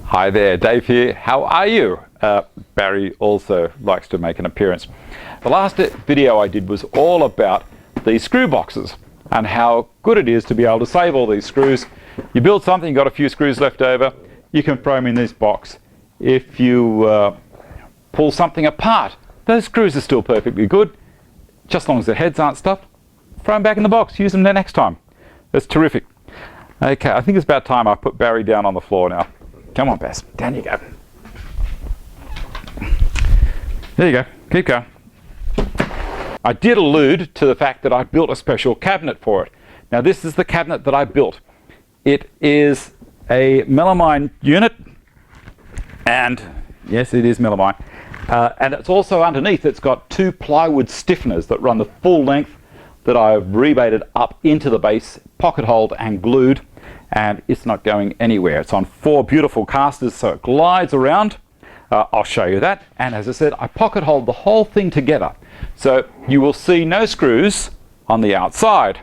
Hi there, Dave here. How are you? Barry also likes to make an appearance. The last video I did was all about these screw boxes and how good it is to be able to save all these screws. You build something, you've got a few screws left over, you can throw them in this box. If you pull something apart, those screws are still perfectly good, just as long as the heads aren't stuffed. Throw them back in the box, use them the next time. That's terrific. Okay, I think it's about time I put Barry down on the floor now. Come on, Bess, down you go. There you go, keep going. I did allude to the fact that I built a special cabinet for it. Now this is the cabinet that I built. It is a melamine unit, and yes, it is melamine. And it's also underneath, it's got two plywood stiffeners that run the full length that I've rebated up into the base, pocket holed and glued, and it's not going anywhere. It's on 4 beautiful casters, so it glides around. I'll show you that. And as I said, I pocket holed the whole thing together. So you will see no screws on the outside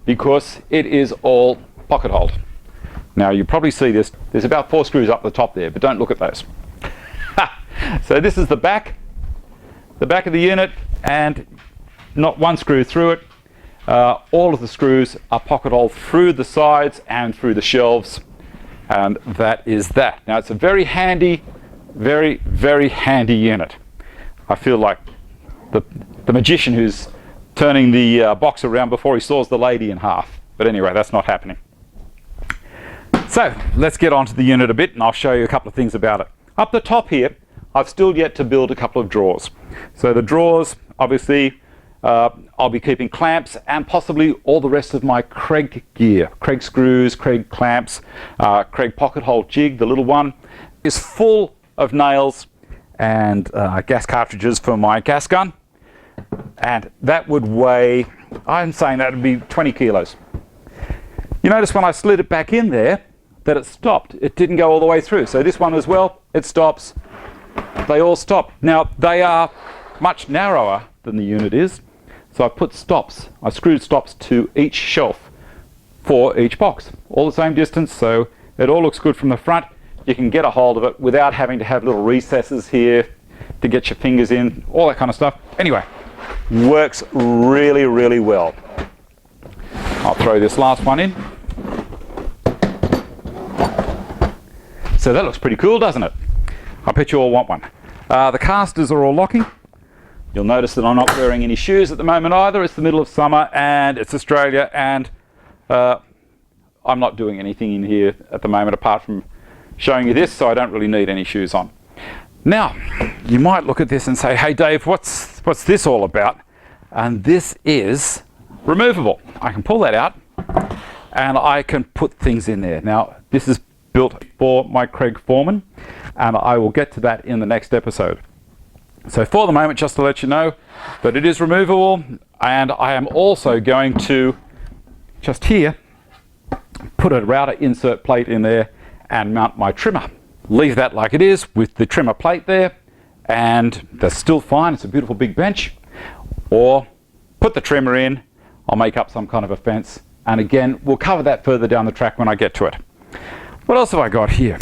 because it is all pocket holed. Now you probably see this, there's about 4 screws up the top there, but don't look at those. So this is the back of the unit, and not one screw through it. All of the screws are pocket holed through the sides and through the shelves, and that is that. Now it's a very handy, very, very handy unit. I feel like the magician who's turning the box around before he saws the lady in half. But anyway, that's not happening. So let's get on to the unit a bit, and I'll show you a couple of things about it. Up the top here, I've still yet to build a couple of drawers. So the drawers, obviously, I'll be keeping clamps and possibly all the rest of my Kreg gear. Kreg screws, Kreg clamps, Kreg pocket hole jig, the little one, is full of nails and gas cartridges for my gas gun. And that would weigh, I'm saying that would be 20 kilos. You notice when I slid it back in there that it stopped. It didn't go all the way through. So this one as well, it stops. They all stop. Now they are much narrower than the unit is. So I put stops, I screwed stops to each shelf for each box. All the same distance, so it all looks good from the front. You can get a hold of it without having to have little recesses here to get your fingers in, all that kind of stuff. Anyway, works really, really well. I'll throw this last one in. So that looks pretty cool, doesn't it? I bet you all want one. The casters are all locking. You'll notice that I'm not wearing any shoes at the moment either. It's the middle of summer and it's Australia, and I'm not doing anything in here at the moment apart from showing you this, so I don't really need any shoes on. Now, you might look at this and say, hey Dave, what's this all about? And this is removable. I can pull that out and I can put things in there. Now, this is built for my Kreg Foreman, and I will get to that in the next episode. So for the moment, just to let you know that it is removable, and I am also going to, just here, put a router insert plate in there and mount my trimmer. Leave that like it is with the trimmer plate there, and that's still fine. It's a beautiful big bench. Or put the trimmer in, I'll make up some kind of a fence, and again, we'll cover that further down the track when I get to it. What else have I got here?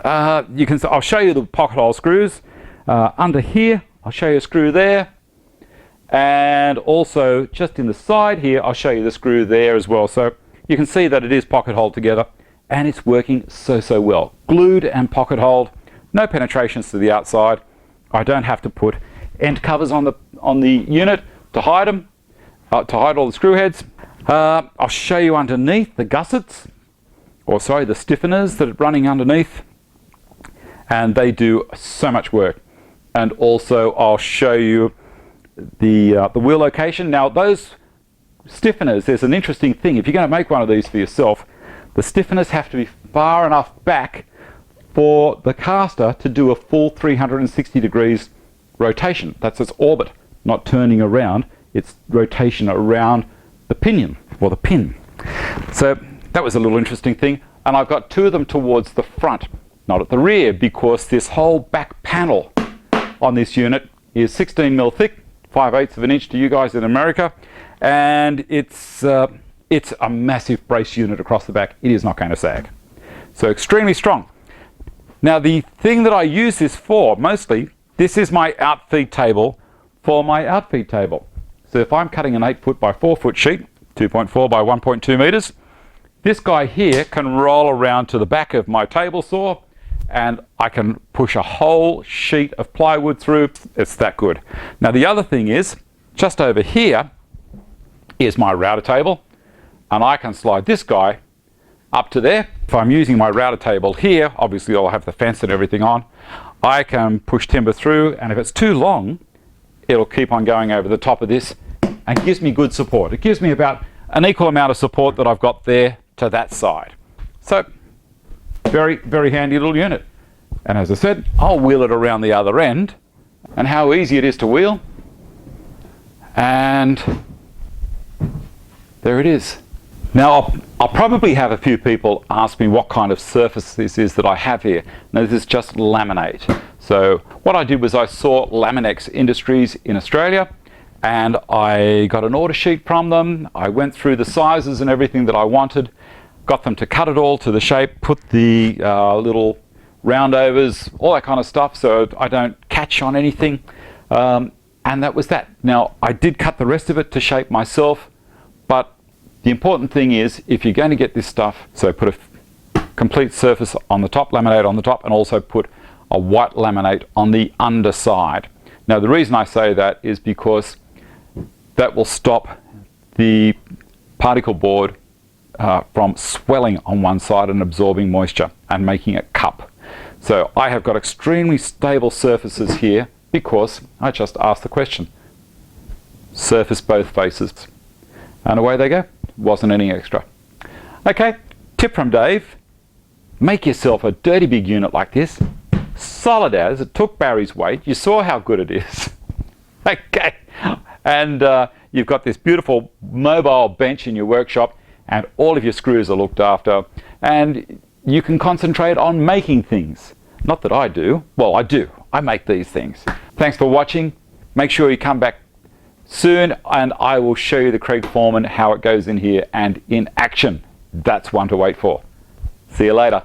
I'll show you the pocket hole screws. Under here, I'll show you a screw there, and also just in the side here, I'll show you the screw there as well. So you can see that it is pocket holed together, and it's working so well. Glued and pocket holed, no penetrations to the outside. I don't have to put end covers on the unit to hide them, to hide all the screw heads. I'll show you underneath the gussets, or sorry, the stiffeners that are running underneath, and they do so much work. And also I'll show you the wheel location. Now those stiffeners, there's an interesting thing. If you're going to make one of these for yourself, the stiffeners have to be far enough back for the caster to do a full 360 degrees rotation. That's its orbit, not turning around. It's rotation around the pinion, or the pin. So that was a little interesting thing. And I've got 2 of them towards the front, not at the rear, because this whole back panel on this unit is 16mm thick, 5/8 of an inch to you guys in America, and it's a massive brace unit across the back. It is not going to sag. So extremely strong. Now the thing that I use this for mostly, this is my outfeed table for my outfeed table. So if I'm cutting an 8 foot by 4 foot sheet, 2.4 by 1.2 meters, this guy here can roll around to the back of my table saw and I can push a whole sheet of plywood through. It's that good. Now the other thing is, just over here is my router table, and I can slide this guy up to there. If I'm using my router table here, obviously I'll have the fence and everything on. I can push timber through, and if it's too long, it'll keep on going over the top of this and gives me good support. It gives me about an equal amount of support that I've got there to that side. So very, very handy little unit. And as I said, I'll wheel it around the other end, and how easy it is to wheel. And there it is. Now I'll probably have a few people ask me what kind of surface this is that I have here. Now this is just laminate. So what I did was I saw Laminex Industries in Australia, and I got an order sheet from them. I went through the sizes and everything that I wanted, got them to cut it all to the shape, put the little roundovers, all that kind of stuff, so I don't catch on anything. And that was that. Now I did cut the rest of it to shape myself, but the important thing is, if you're going to get this stuff, so put a complete surface on the top, laminate on the top, and also put a white laminate on the underside. Now the reason I say that is because that will stop the particle board from swelling on one side and absorbing moisture and making a cup. So I have got extremely stable surfaces here because I just asked the question. Surface both faces. And away they go. Wasn't any extra. Okay, tip from Dave. Make yourself a dirty big unit like this. Solid as. It took Barry's weight. You saw how good it is. Okay. And you've got this beautiful mobile bench in your workshop, and all of your screws are looked after. And you can concentrate on making things. Not that I do. Well, I do. I make these things. Thanks for watching. Make sure you come back soon, and I will show you the Craig Foreman, how it goes in here and in action. That's one to wait for. See you later.